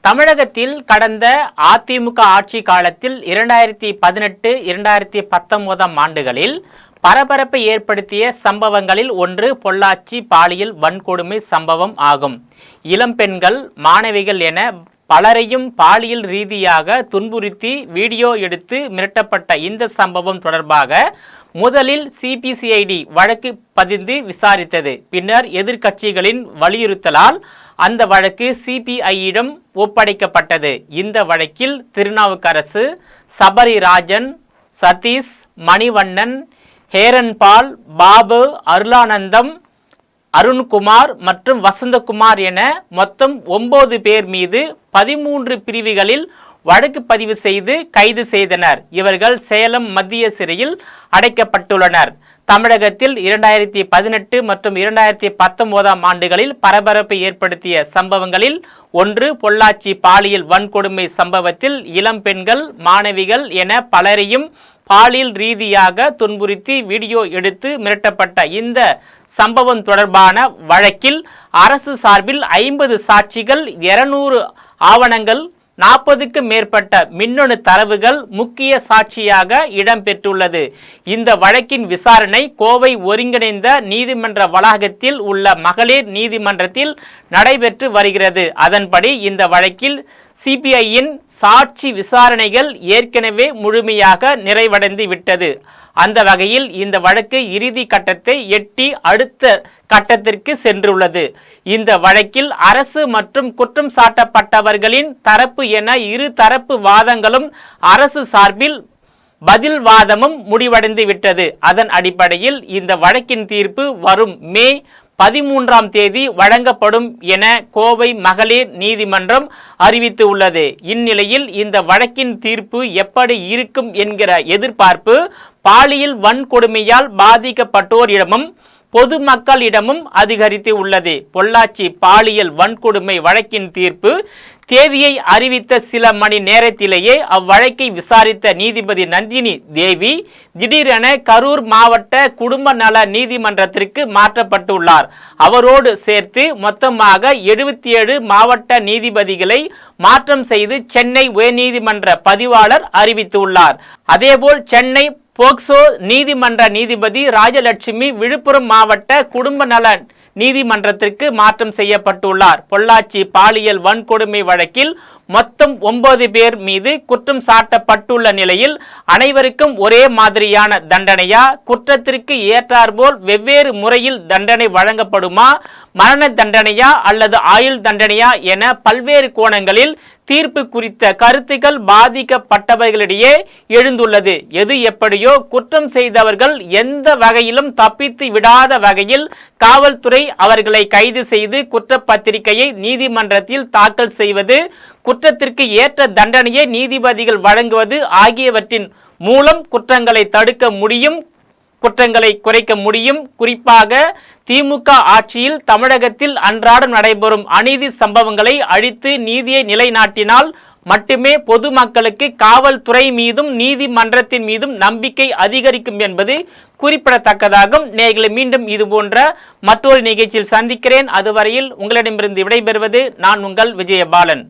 தமிழகத்தில் கடந்த அதிமுக ஆட்சி காலத்தில் 2018-2019 ஆண்டுகளில் பரபரப்பை ஏற்படுத்திய சம்பவங்களில் ஒன்று பொள்ளாச்சி பாலியல் வன்கொடுமை சம்பவம் ஆகும். இளம்பெண்கள், மாணவிகள் என பலரையும் பாலியல் ரீதியாக துன்புறுத்தி வீடியோ எடுத்து மிரட்டப்பட்ட இந்த சம்பவம் தொடர்பாக முதலில் சிபிசிஐடி வழக்கு பதிந்து விசாரித்தது. பின்னர் எதிர்க்கட்சிகளின் வலியுறுத்தலால் அந்த வழக்கு சிபிஐயிடம் ஒப்படைக்கப்பட்டது. இந்த வழக்கில் திருநாவுக்கரசு, சபரிராஜன், சதீஷ், மணிவண்ணன், ஹேரன்பால், பாபு, அருளானந்தம், அருண்குமார் மற்றும் வசந்தகுமார் என மொத்தம் 9 பேர் மீது 13 பிரிவுகளில் வழக்கு பதிவு செய்து கைது செய்தனர். இவர்கள் சேலம் மத்திய சிறையில் அடைக்கப்பட்டுள்ளனர். தமிழகத்தில் 2018 மற்றும் 2019 ஆண்டுகளில் பரபரப்பை ஏற்படுத்திய சம்பவங்களில் ஒன்று பொள்ளாச்சி பாலியல் வன்கொடுமை சம்பவத்தில் இளம்பெண்கள், மாணவிகள் என பலரையும் பாலியல் ரீதியாக துன்புறுத்தி வீடியோ எடுத்து மிரட்டப்பட்ட இந்த சம்பவம் தொடர்பான வழக்கில் அரசு சார்பில் 50 சாட்சிகள், 200 ஆவணங்கள், 40க்கும் மேற்பட்ட மின்னணு தரவுகள் முக்கிய சாட்சியாக இடம்பெற்றுள்ளது. இந்த வழக்கின் விசாரணை கோவை ஒருங்கிணைந்த நீதிமன்ற வளாகத்தில் உள்ள மகளிர் நீதிமன்றத்தில் நடைபெற்று வருகிறது. அதன்படி இந்த வழக்கில் சிபிஐயின் சாட்சி விசாரணைகள் ஏற்கனவே முழுமையாக நிறைவடைந்து விட்டது. அந்த வகையில் இந்த வழக்கு இறுதி கட்டத்தை எட்டி அடுத்த கட்டத்திற்கு சென்றுள்ளது. இந்த வழக்கில் அரசு மற்றும் குற்றம் சாட்டப்பட்டவர்களின் தரப்பு என இரு தரப்பு வாதங்களும் அரசு சார்பில் பதில் வாதமும் முடிவடைந்து விட்டது. அதன் அடிப்படையில் இந்த வழக்கின் தீர்ப்பு வரும் மே 13ஆம் தேதி வழங்கப்படும் என கோவை மகளிர் நீதிமன்றம் அறிவித்து உள்ளது. இந்நிலையில் இந்த வழக்கின் தீர்ப்பு எப்படி இருக்கும் என்கிற எதிர்பார்ப்பு பாலியல் வன்கொடுமையால் பாதிக்கப்பட்டோரிடமும் பொதுமக்களிடமும் அதிகரித்து உள்ளது. பொள்ளாச்சி பாலியல் வன்கொடுமை வழக்கின் தீர்ப்பு தேதியை அறிவித்த சில மணி நேரத்திலேயே அவ்வழக்கை விசாரித்த நீதிபதி நந்தினி தேவி திடீரென கரூர் மாவட்ட குடும்ப நல நீதிமன்றத்திற்கு மாற்றப்பட்டுள்ளார். அவரோடு சேர்த்து மொத்தமாக 77 மாவட்ட நீதிபதிகளை மாற்றம் செய்து சென்னை உயர்நீதிமன்ற பதிவாளர் அறிவித்துள்ளார். அதேபோல் சென்னை போக்சோ நீதிமன்ற நீதிபதி ராஜலட்சுமி விழுப்புரம் மாவட்ட குடும்ப நல நீதிமன்றத்திற்கு மாற்றம் செய்யப்பட்டுள்ளார். பொள்ளாச்சி பாலியல் வன்கொடுமை வழக்கில் மொத்தம் 9 பேர் மீது குற்றம் சாட்டப்பட்டுள்ள நிலையில் அனைவருக்கும் ஒரே மாதிரியான தண்டனையா, குற்றத்திற்கு ஏற்றாற்போல் வெவ்வேறு முறையில் தண்டனை வழங்கப்படுமா, மரண தண்டனையா அல்லது ஆயுள் தண்டனையா என பல்வேறு கோணங்களில் தீர்ப்பு குறித்த கருத்துக்கள் பாதிக்கப்பட்டவர்களிடையே எழுந்துள்ளது. எது எப்படியோ குற்றம் செய்தவர்கள் எந்த வகையிலும் தப்பித்து விடாத வகையில் காவல்துறை அவர்களை கைது செய்து குற்றப்பத்திரிகையை நீதிமன்றத்தில் தாக்கல் செய்வது, குற்றத்திற்கு ஏற்ற தண்டனையை நீதிபதிகள் வழங்குவது ஆகியவற்றின் மூலம் குற்றங்களை தடுக்க முடியும், குற்றங்களை குறைக்க முடியும். குறிப்பாக திமுக ஆட்சியில் தமிழகத்தில் அன்றாடம் நடைபெறும் அநீதி சம்பவங்களை அழித்து நீதியை நிலைநாட்டினால் மட்டுமே பொதுமக்களுக்கு காவல்துறை மீதும் நீதிமன்றத்தின் மீதும் நம்பிக்கை அதிகரிக்கும் என்பது குறிப்பிடத்தக்கதாகும். நேயர்களை மீண்டும் இது போன்ற மற்றொரு நிகழ்ச்சியில் சந்திக்கிறேன். அதுவரையில் உங்களிடமிருந்து விடைபெறுவது நான் உங்கள் விஜயபாலன்.